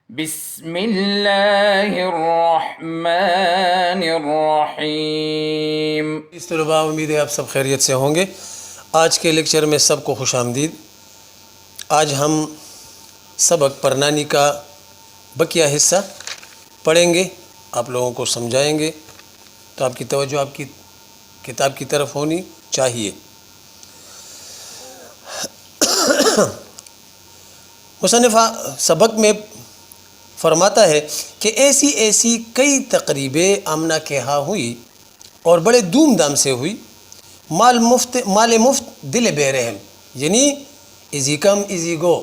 بسم اللہ الرحمن الرحیم۔ اس طلباء، امید ہے آپ سب خیریت سے ہوں گے۔ آج کے لیکچر میں سب کو خوش آمدید۔ آج ہم سبق پرنانی کا بقیہ حصہ پڑھیں گے، آپ لوگوں کو سمجھائیں گے، تو آپ کی توجہ آپ کی کتاب کی طرف ہونی چاہیے۔ مصنف سبق میں فرماتا ہے کہ ایسی کئی تقریبیں آمنہ کے ہاں ہوئی اور بڑے دھوم دھام سے ہوئی۔ مال مفت دل بے رحم، یعنی ایزی کم ایزی گو،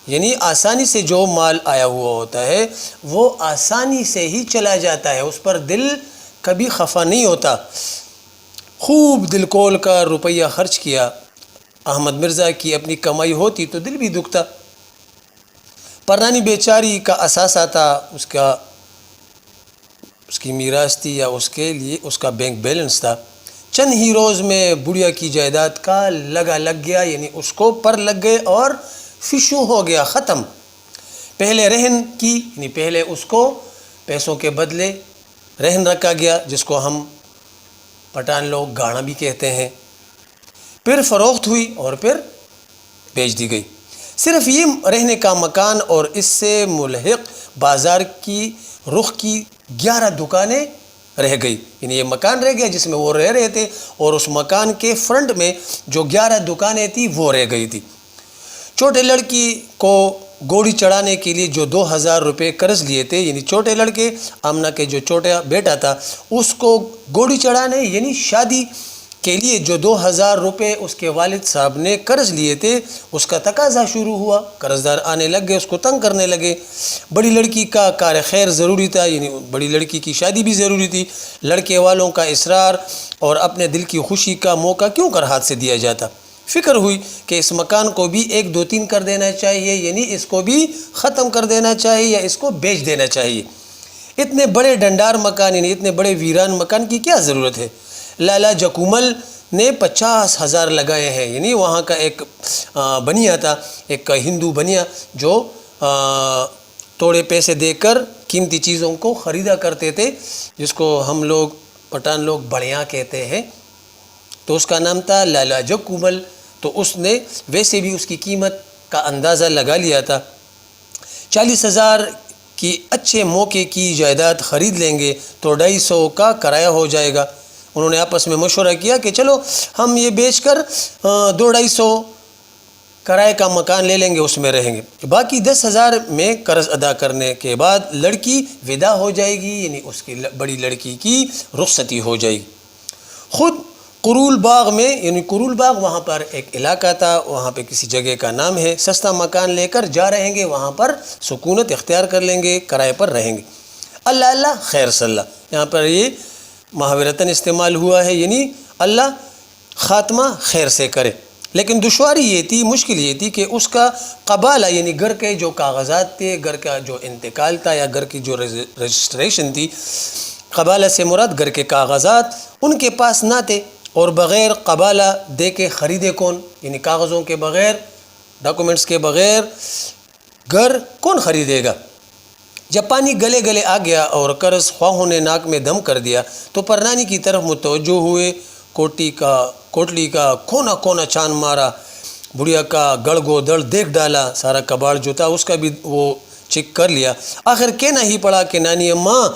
یعنی آسانی سے جو مال آیا ہوا ہوتا ہے وہ آسانی سے ہی چلا جاتا ہے، اس پر دل کبھی خفا نہیں ہوتا۔ خوب دل کھول کر روپیہ خرچ کیا، احمد مرزا کی اپنی کمائی ہوتی تو دل بھی دکھتا۔ پرنانی بیچاری کا اثاثہ تھا، اس کی میراث تھی، یا اس کے لیے اس کا بینک بیلنس تھا۔ چند ہی روز میں بڑھیا کی جائیداد کا لگ گیا، یعنی اس کو پر لگ گئے اور فشو ہو گیا، ختم۔ پہلے رہن کی، یعنی پہلے اس کو پیسوں کے بدلے رہن رکھا گیا، جس کو ہم پٹھان لوگ گاڑا بھی کہتے ہیں، پھر فروخت ہوئی اور پھر بیچ دی گئی۔ صرف یہ رہنے کا مکان اور اس سے ملحق بازار کی رخ کی 11 دکانیں رہ گئی، یعنی یہ مکان رہ گیا جس میں وہ رہ رہے تھے، اور اس مکان کے فرنٹ میں جو 11 دکانیں تھیں وہ رہ گئی تھی۔ چھوٹے لڑکی کو گھوڑی چڑھانے کے لیے جو 2000 روپے قرض لیے تھے، یعنی چھوٹے لڑکے آمنہ کے جو چھوٹا بیٹا تھا اس کو گھوڑی چڑھانے یعنی شادی کے لیے جو 2000 روپے اس کے والد صاحب نے قرض لیے تھے، اس کا تقاضا شروع ہوا۔ قرض دار آنے لگ گئے، اس کو تنگ کرنے لگے۔ بڑی لڑکی کا کار خیر ضروری تھا، یعنی بڑی لڑکی کی شادی بھی ضروری تھی۔ لڑکے والوں کا اصرار اور اپنے دل کی خوشی کا موقع کیوں کر ہاتھ سے دیا جاتا۔ فکر ہوئی کہ اس مکان کو بھی 1 2 3 کر دینا چاہیے، یعنی اس کو بھی ختم کر دینا چاہیے یا اس کو بیچ دینا چاہیے۔ اتنے بڑے ڈنڈار مکان، یعنی اتنے بڑے ویران مکان کی کیا ضرورت ہے؟ لالا جکومل نے 50,000 لگائے ہیں، یعنی وہاں کا ایک بنیا تھا، ایک ہندو بنیا جو تھوڑے پیسے دے کر قیمتی چیزوں کو خریدا کرتے تھے، جس کو ہم لوگ پٹھان لوگ بڑیاں کہتے ہیں، تو اس کا نام تھا لالا جکومل۔ تو اس نے ویسے بھی اس کی قیمت کا اندازہ لگا لیا تھا۔ 40,000 کی اچھے موقع کی جائیداد خرید لیں گے تو 250 کا کرایہ ہو جائے گا۔ انہوں نے آپس میں مشورہ کیا کہ چلو ہم یہ بیچ کر 200-250 کرائے کا مکان لے لیں گے، اس میں رہیں گے، باقی 10,000 میں قرض ادا کرنے کے بعد لڑکی ودا ہو جائے گی، یعنی اس کی بڑی لڑکی کی رخصتی ہو جائے گی۔ خود قرول باغ میں، یعنی قرول باغ وہاں پر ایک علاقہ تھا، وہاں پہ کسی جگہ کا نام ہے، سستا مکان لے کر جا رہیں گے، وہاں پر سکونت اختیار کر لیں گے، کرائے پر رہیں گے۔ اللہ اللہ خیر صلی اللہ، یہاں پر یہ محاورتاً استعمال ہوا ہے، یعنی اللہ خاتمہ خیر سے کرے۔ لیکن دشواری یہ تھی، مشکل یہ تھی کہ اس کا قبالہ، یعنی گھر کے جو کاغذات تھے، گھر کا جو انتقال تھا یا گھر کی جو رجسٹریشن تھی، قبالہ سے مراد گھر کے کاغذات ان کے پاس نہ تھے، اور بغیر قبالہ دے کے خریدے کون، یعنی کاغذوں کے بغیر، ڈاکومنٹس کے بغیر گھر کون خریدے گا؟ جب پانی گلے گلے آ گیا اور قرض خواہوں نے ناک میں دم کر دیا تو پرنانی کی طرف متوجہ ہوئے۔ کوٹلی کا کونا کونا چاند مارا، بڑھیا کا گڑ گو دڑ دیکھ ڈالا، سارا کباڑ جو تھا اس کا بھی وہ چیک کر لیا۔ آخر کہنا ہی پڑا کہ نانی اماں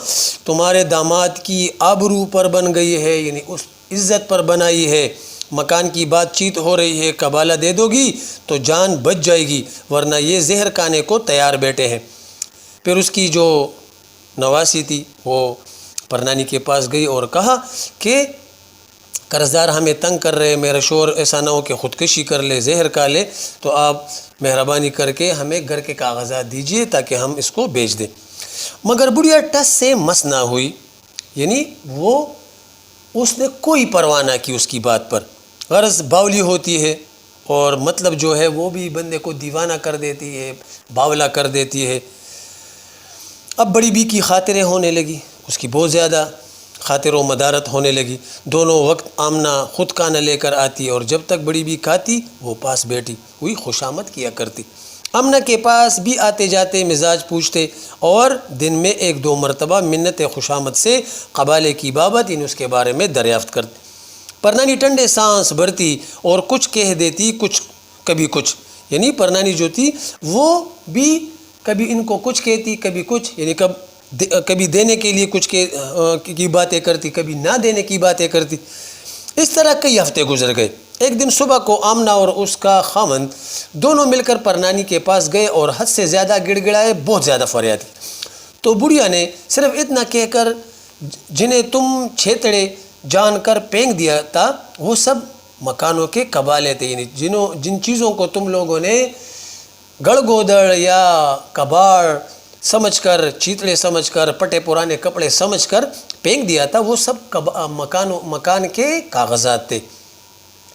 تمہارے داماد کی آبرو پر بن گئی ہے، یعنی اس عزت پر بنائی ہے، مکان کی بات چیت ہو رہی ہے، قبالہ دے دو گی تو جان بچ جائے گی، ورنہ یہ زہر کھانے کو تیار بیٹھے ہیں۔ پھر اس کی جو نواسی تھی وہ پرنانی کے پاس گئی اور کہا کہ قرض دار ہمیں تنگ کر رہے، میرا شوہر ایسا نہ ہو کہ خودکشی کر لے، زہر کھا لے، تو آپ مہربانی کر کے ہمیں گھر کے کاغذات دیجئے تاکہ ہم اس کو بیچ دیں۔ مگر بڑھیا ٹس سے مس نہ ہوئی، یعنی وہ اس نے کوئی پرواہ نہ کی اس کی بات پر۔ غرض باولی ہوتی ہے اور مطلب جو ہے وہ بھی بندے کو دیوانہ کر دیتی ہے، باولا کر دیتی ہے۔ اب بڑی بی کی خاطریں ہونے لگی، اس کی بہت زیادہ خاطر و مدارت ہونے لگی۔ دونوں وقت آمنہ خود کھانا لے کر آتی اور جب تک بڑی بی کھاتی وہ پاس بیٹھی ہوئی خوشامد کیا کرتی۔ امنہ کے پاس بھی آتے جاتے مزاج پوچھتے اور دن میں 1-2 مرتبہ منت خوشامد سے قبالے کی بابت اس کے بارے میں دریافت کرتے۔ پرنانی ٹنڈے سانس بھرتی اور کچھ کہہ دیتی، کبھی کچھ، یعنی پرنانی جو تھی وہ بھی کبھی ان کو کچھ کہتی، کبھی کچھ، یعنی کبھی دینے کے لیے کچھ کی باتیں کرتی، کبھی نہ دینے کی باتیں کرتی۔ اس طرح کئی ہفتے گزر گئے۔ ایک دن صبح کو آمنہ اور اس کا خاوند دونوں مل کر پرنانی کے پاس گئے اور حد سے زیادہ گڑ گڑائے، بہت زیادہ فریاد کی۔ تو بڑھیا نے صرف اتنا کہہ کر جنہیں تم چھیتڑے جان کر پھینک دیا تھا وہ سب مکانوں کے قبالے تھے، یعنی جن چیزوں کو تم لوگوں نے گڑ گودڑ یا کباڑ سمجھ کر، چیتڑے سمجھ کر، پٹے پرانے کپڑے سمجھ کر پھینک دیا تھا، وہ سب مکان کے کاغذات تھے۔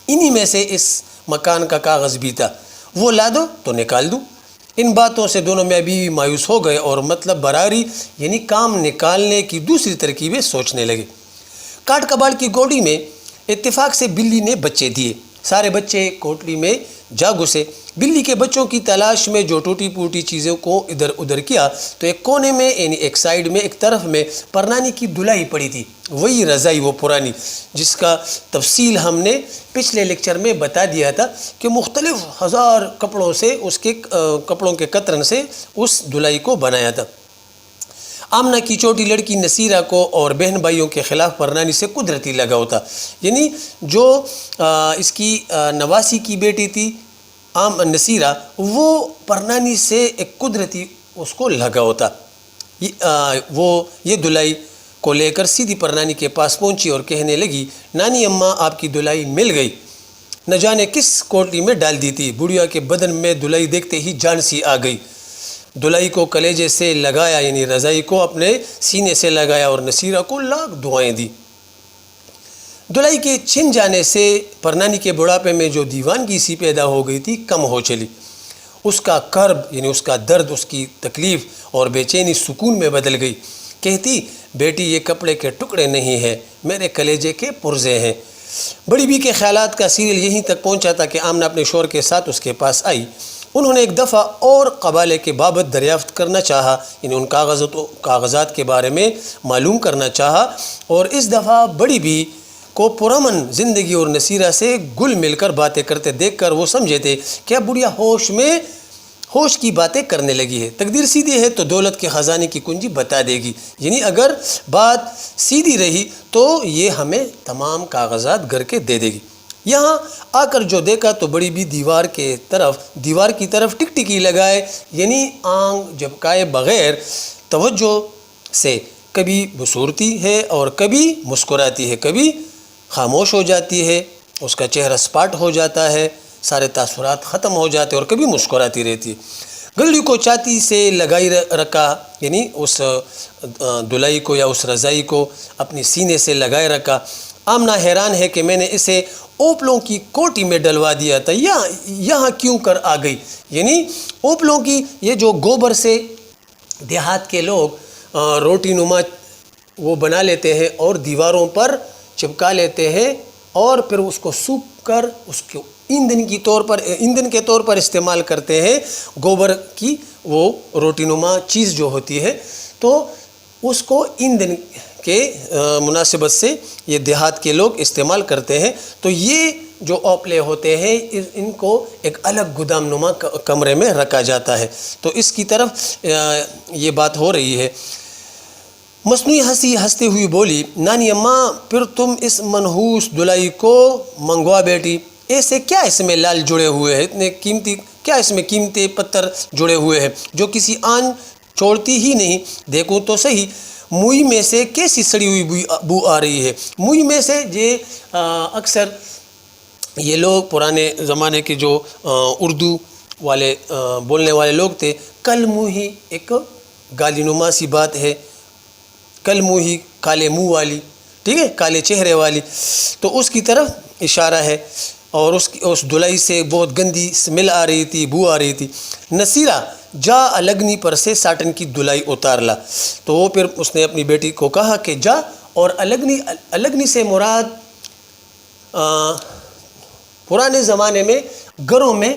انہی میں سے اس مکان کا کاغذ بھی تھا، وہ لا دو تو نکال دوں۔ ان باتوں سے دونوں میں ابھی مایوس ہو گئے اور مطلب براری یعنی کام نکالنے کی دوسری ترکیبیں سوچنے لگے۔ کاٹ کباڑ کی گوڑی میں اتفاق سے بلی نے بچے دیے۔ سارے بچے کوٹلی میں جا گھسے۔ بلی کے بچوں کی تلاش میں جو ٹوٹی پوٹی چیزوں کو ادھر ادھر کیا تو ایک کونے میں، یعنی ایک سائیڈ میں، ایک طرف میں پرنانی کی دھلائی پڑی تھی، وہی رضائی، وہ پرانی، جس کا تفصیل ہم نے پچھلے لیکچر میں بتا دیا تھا کہ مختلف 1000 کپڑوں سے، اس کے کپڑوں کے قطرن سے اس دھلائی کو بنایا تھا۔ آمنہ کی چھوٹی لڑکی نصیرہ کو اور بہن بھائیوں کے خلاف پرنانی سے قدرتی لگاؤ تھا، یعنی جو اس کی نواسی کی بیٹی تھی نصیرہ، وہ پرنانی سے ایک قدرتی اس کو لگاؤ تھا۔ وہ یہ دھلائی کو لے کر سیدھی پرنانی کے پاس پہنچی اور کہنے لگی، نانی اماں آپ کی دھلائی مل گئی، نہ جانے کس کوٹلی میں ڈال دی تھی۔ بڑھیا کے بدن میں دھلائی دیکھتے ہی جان سی آ گئی۔ دھلائی کو کلیجے سے لگایا، یعنی رضائی کو اپنے سینے سے لگایا اور نصیرہ کو لاکھ دعائیں دی۔ دھلائی کے چھن جانے سے پرنانی کے بڑھاپے میں جو دیوانگی سی پیدا ہو گئی تھی کم ہو چلی۔ اس کا کرب یعنی اس کا درد، اس کی تکلیف اور بے چینی سکون میں بدل گئی۔ کہتی، بیٹی یہ کپڑے کے ٹکڑے نہیں ہیں، میرے کلیجے کے پرزے ہیں۔ بڑی بی کے خیالات کا سیریل یہیں تک پہنچا تھا کہ آمنہ اپنے شوہر کے ساتھ اس کے پاس آئی۔ انہوں نے ایک دفعہ اور قبالے کے بابت دریافت کرنا چاہا، یعنی ان کاغذات کے بارے میں معلوم کرنا چاہا، اور اس دفعہ بڑی بی کو پرامن زندگی اور نصیرہ سے گل مل کر باتیں کرتے دیکھ کر وہ سمجھے تھے کہ اب بڑھیا ہوش کی باتیں کرنے لگی ہے۔ تقدیر سیدھی ہے تو دولت کے خزانے کی کنجی بتا دے گی، یعنی اگر بات سیدھی رہی تو یہ ہمیں تمام کاغذات گھر کے دے دے گی۔ یہاں آ کر جو دیکھا تو بڑی بھی دیوار کی طرف ٹکٹکی لگائے، یعنی آنکھ جھپکائے بغیر توجہ سے کبھی بسورتی ہے اور کبھی مسکراتی ہے، کبھی خاموش ہو جاتی ہے، اس کا چہرہ سپاٹ ہو جاتا ہے، سارے تاثرات ختم ہو جاتے ہیں، اور کبھی مسکراتی رہتی ہے۔ گلڑی کو چھاتی سے لگائی رکھا، یعنی اس دھلائی کو یا اس رضائی کو اپنی سینے سے لگائے رکھا۔ آمنہ حیران ہے کہ میں نے اسے اوپلوں کی کوٹی میں ڈلوا دیا تھا، یہاں کیوں کر آ گئی؟ یعنی اوپلوں کی، یہ جو گوبر سے دیہات کے لوگ روٹی نما وہ بنا لیتے ہیں اور دیواروں پر چپکا لیتے ہیں، اور پھر اس کو سوکھ کر اس کو ایندھن کے طور پر استعمال کرتے ہیں۔ گوبر کی وہ روٹی نما چیز جو ہوتی ہے، تو اس کو ایندھن کے مناسبت سے یہ دیہات کے لوگ استعمال کرتے ہیں۔ تو یہ جو اوپلے ہوتے ہیں ان کو ایک الگ گودام نما کمرے میں رکھا جاتا ہے۔ تو اس کی طرف یہ بات ہو رہی ہے۔ مصنوعی ہنسی ہنستے ہوئی بولی، نانی اماں پھر تم اس منحوس دھلائی کو منگوا بیٹی، ایسے کیا اس میں لال جڑے ہوئے ہیں، اتنے قیمتی کیا اس میں قیمتی پتھر جڑے ہوئے ہیں جو کسی آن چھوڑتی ہی نہیں؟ دیکھوں تو صحیح، موئی میں سے کیسی سڑی ہوئی بو آ رہی ہے۔ موئی میں سے یہ اکثر یہ لوگ پرانے زمانے کے جو اردو والے بولنے والے لوگ تھے، کل موہی ایک گالی نما سی بات ہے، کل موہی کالے منہ والی، ٹھیک ہے، کالے چہرے والی، تو اس کی طرف اشارہ ہے۔ اور اس دھلائی سے بہت گندی سمیل آ رہی تھی، بو آ رہی تھی۔ نصیرہ جا الگنی پر سے ساٹن کی دھلائی اتار لا۔ تو وہ پھر اس نے اپنی بیٹی کو کہا کہ جا اور الگنی سے مراد پرانے زمانے میں گھروں میں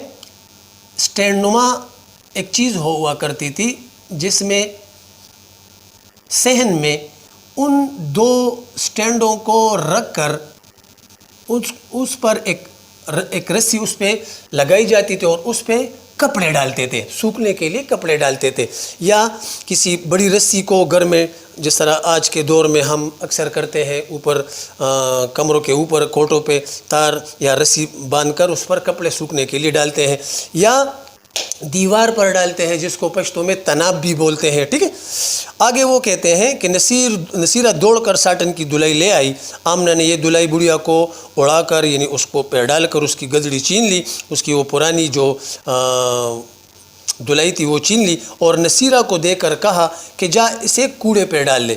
سٹینڈ نما ایک چیز ہوا کرتی تھی جس میں صحن میں ان دو سٹینڈوں کو رکھ کر اس پر ایک رسی اس پہ لگائی جاتی تھی اور اس پہ کپڑے ڈالتے تھے، سوکھنے کے لیے کپڑے ڈالتے تھے، یا کسی بڑی رسی کو گھر میں جس طرح آج کے دور میں ہم اکثر کرتے ہیں، اوپر کمروں کے اوپر کوٹوں پہ تار یا رسی باندھ کر اس پر کپڑے سوکھنے کے لیے ڈالتے ہیں، یا دیوار پر ڈالتے ہیں جس کو پشتو میں تناب بھی بولتے ہیں، ٹھیک ہے۔ آگے وہ کہتے ہیں کہ نصیرہ دوڑ کر ساٹن کی دلائی لے آئی، آمنہ نے یہ دلائی بڑھیا کو اڑا کر یعنی اس کو پیر ڈال کر اس کی گدڑی چین لی، اس کی وہ پرانی جو دلائی تھی وہ چین لی، اور نصیرہ کو دے کر کہا کہ جا اسے کوڑے پہ ڈال لے۔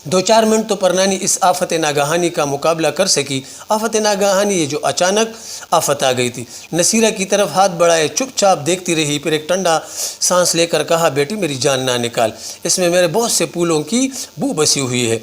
2-4 منٹ تو پرنانی اس آفت ناگہانی کا مقابلہ کر سکی۔ آفت ناگہانی یہ جو اچانک آفت آ گئی تھی۔ نصیرہ کی طرف ہاتھ بڑھائے، چپ چاپ دیکھتی رہی، پھر ایک ٹھنڈا سانس لے کر کہا، بیٹی میری جان نہ نکال، اس میں میرے بہت سے پھولوں کی بو بسی ہوئی ہے،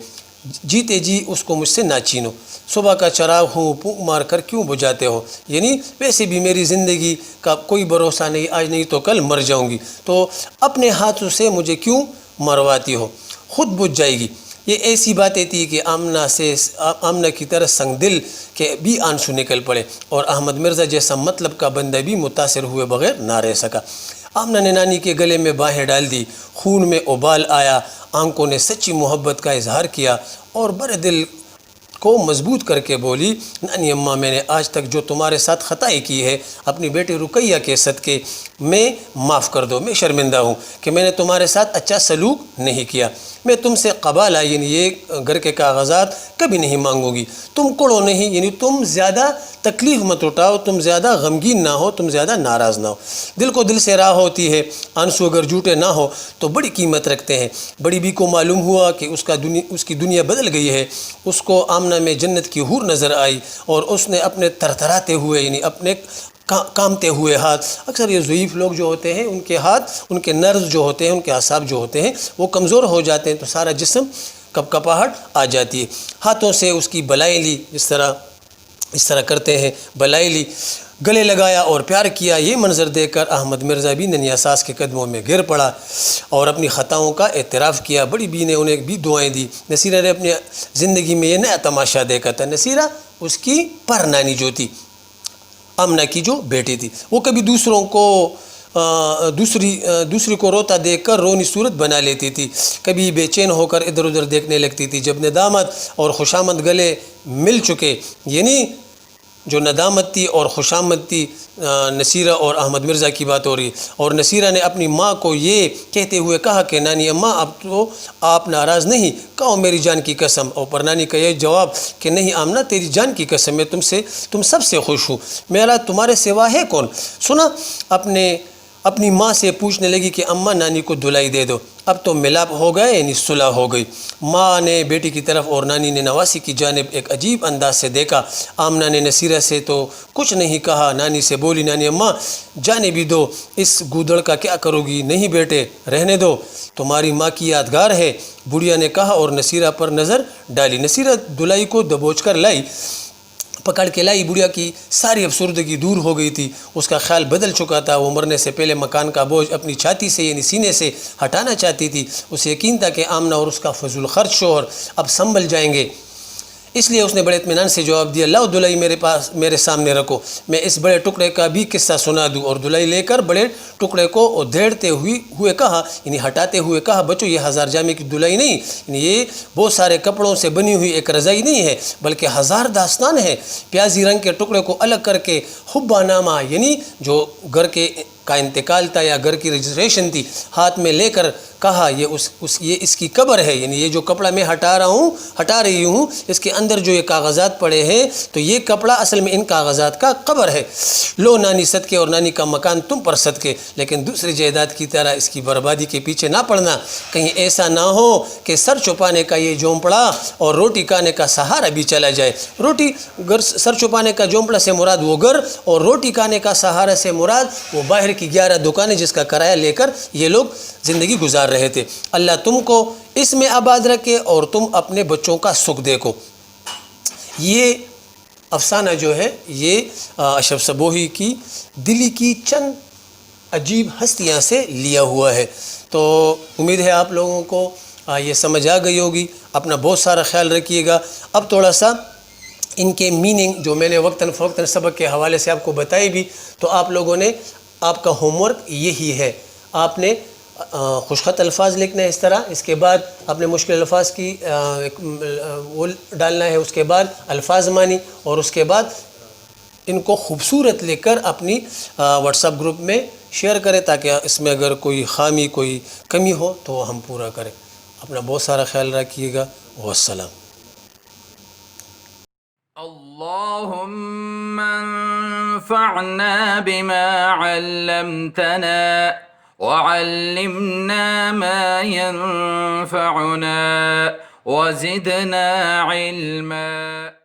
جیتے جی اس کو مجھ سے نہ چھینو، صبح کا چراغ ہوں، پھونک مار کر کیوں بجھاتے ہو، یعنی ویسے بھی میری زندگی کا کوئی بھروسہ نہیں، آج نہیں تو کل مر جاؤں گی، تو اپنے ہاتھوں سے مجھے کیوں مرواتی ہو، خود بجھ جائے گی۔ یہ ایسی باتیں تھی کہ آمنہ کی طرح سنگ دل کے بھی آنسو نکل پڑے، اور احمد مرزا جیسا مطلب کا بندہ بھی متاثر ہوئے بغیر نہ رہ سکا۔ آمنہ نے نانی کے گلے میں باہیں ڈال دی، خون میں ابال آیا، آنکھوں نے سچی محبت کا اظہار کیا اور بڑے دل کو مضبوط کر کے بولی، نانی اماں میں نے آج تک جو تمہارے ساتھ خطائی کی ہے اپنی بیٹی رقیہ کے صدقے میں معاف کر دو، میں شرمندہ ہوں کہ میں نے تمہارے ساتھ اچھا سلوک نہیں کیا، میں تم سے قبالہ یعنی یہ گھر کے کاغذات کبھی نہیں مانگوں گی، تم کڑو نہیں یعنی تم زیادہ تکلیف مت اٹھاؤ، تم زیادہ غمگین نہ ہو، تم زیادہ ناراض نہ ہو، دل کو دل سے راہ ہوتی ہے، آنسو اگر جھوٹے نہ ہو تو بڑی قیمت رکھتے ہیں۔ بڑی بی کو معلوم ہوا کہ اس کی دنیا بدل گئی ہے، اس کو آمنہ میں جنت کی حور نظر آئی، اور اس نے اپنے تھرتھراتے ہوئے یعنی اپنے کامتے ہوئے ہاتھ، اکثر یہ ضعیف لوگ جو ہوتے ہیں ان کے ہاتھ، ان کے نرز جو ہوتے ہیں، ان کے اعصاب جو ہوتے ہیں وہ کمزور ہو جاتے ہیں، تو سارا جسم کپکپاہٹ آ جاتی ہے، ہاتھوں سے اس کی بلائی لی، اس طرح کرتے ہیں، بلائی لی، گلے لگایا اور پیار کیا۔ یہ منظر دیکھ کر احمد مرزا بھی ننھی ساس کے قدموں میں گر پڑا اور اپنی خطاؤں کا اعتراف کیا۔ بڑی بی نے انہیں بھی دعائیں دی۔ نصیرہ نے اپنی زندگی میں یہ نیا تماشا دیکھا تھا۔ نصیرہ اس کی پر نانی جو تھی، آمنہ کی جو بیٹی تھی، وہ کبھی دوسری کو روتا دیکھ کر رونی صورت بنا لیتی تھی، کبھی بے چین ہو کر ادھر ادھر دیکھنے لگتی تھی۔ جب ندامت اور خوشامد گلے مل چکے، یعنی جو ندامت تھی اور خوشامد تھی، نصیرہ اور احمد مرزا کی بات ہو رہی، اور نصیرہ نے اپنی ماں کو یہ کہتے ہوئے کہا کہ نانی اماں اب تو آپ ناراض نہیں، کہو میری جان کی قسم، اور پر نانی کا یہ جواب کہ نہیں آمنہ تیری جان کی قسم، میں تم سب سے خوش ہوں، میرا تمہارے سوا ہے کون۔ سنا، اپنی ماں سے پوچھنے لگی کہ اماں نانی کو دلائی دے دو، اب تو ملاپ ہو گئے یعنی صلح ہو گئی۔ ماں نے بیٹی کی طرف اور نانی نے نواسی کی جانب ایک عجیب انداز سے دیکھا۔ آمنہ نے نصیرہ سے تو کچھ نہیں کہا، نانی سے بولی، نانی اماں جانے بھی دو، اس گودڑ کا کیا کرو گی، نہیں بیٹے رہنے دو، تمہاری ماں کی یادگار ہے، بڑھیا نے کہا اور نصیرہ پر نظر ڈالی۔ نصیرہ دلائی کو دبوچ کر لائی، پکڑ کے لائی، بڑھیا کی ساری افسردگی دور ہو گئی تھی، اس کا خیال بدل چکا تھا، وہ مرنے سے پہلے مکان کا بوجھ اپنی چھاتی سے یعنی سینے سے ہٹانا چاہتی تھی۔ اسے یقین تھا کہ آمنہ اور اس کا فضول خرچ شوہر اب سنبھل جائیں گے، اس لیے اس نے بڑے اطمینان سے جواب دیا، لاؤ دلائی میرے سامنے رکھو، میں اس بڑے ٹکڑے کا بھی قصہ سنا دوں، اور دلائی لے کر بڑے ٹکڑے کو ادھیڑتے ہوئے کہا یعنی ہٹاتے ہوئے کہا، بچو یہ 1000 جامے کی دلائی نہیں، یعنی یہ بہت سارے کپڑوں سے بنی ہوئی ایک رضائی نہیں ہے، بلکہ 1000 داستان ہے۔ پیازی رنگ کے ٹکڑے کو الگ کر کے حبہ نامہ یعنی جو گھر کا انتقال تھا یا گھر کی رجسٹریشن تھی، ہاتھ میں لے کر کہا، یہ اس کی قبر ہے، یعنی یہ جو کپڑا میں ہٹا رہی ہوں، اس کے اندر جو یہ کاغذات پڑے ہیں تو یہ کپڑا اصل میں ان کاغذات کا قبر ہے، لو نانی صدقے، اور نانی کا مکان تم پر صدقے، لیکن دوسری جائیداد کی طرح اس کی بربادی کے پیچھے نہ پڑنا، کہیں ایسا نہ ہو کہ سر چھپانے کا یہ جھونپڑا اور روٹی کھانے کا سہارا بھی چلا جائے۔ سر چھپانے کا جھونپڑا سے مراد وہ گھر، اور روٹی کھانے کا سہارا سے مراد وہ باہر کی 11 دکانیں جس کا کرایہ لے کر یہ لوگ زندگی گزار رہے تھے۔ اللہ تم کو اس میں آباد رکھے اور تم اپنے بچوں کا سکھ دیکھو۔ یہ افسانہ جو ہے یہ اشرف صبوحی کی دلی کی چند عجیب ہستیاں سے لیا ہوا ہے. تو امید ہے آپ لوگوں کو یہ سمجھ آ گئی ہوگی. اپنا بہت سارا خیال رکھیے گا. اب تھوڑا سا ان کے میننگ جو میں نے وقتاً فوقتاً سبق کے حوالے سے آپ کو بتائی بھی, تو آپ لوگوں نے, آپ کا ہوم ورک یہی ہے, آپ نے خوشخط الفاظ لکھنا ہے اس طرح, اس کے بعد اپنے مشکل الفاظ کی وہ ڈالنا ہے, اس کے بعد الفاظ مانی, اور اس کے بعد ان کو خوبصورت لکھ کر اپنی واٹس ایپ گروپ میں شیئر کریں, تاکہ اس میں اگر کوئی خامی کوئی کمی ہو تو ہم پورا کریں. اپنا بہت سارا خیال رکھیے گا. والسلام. اللهم انفعنا بما علمتنا وعلمنا ما ينفعنا وزدنا علما.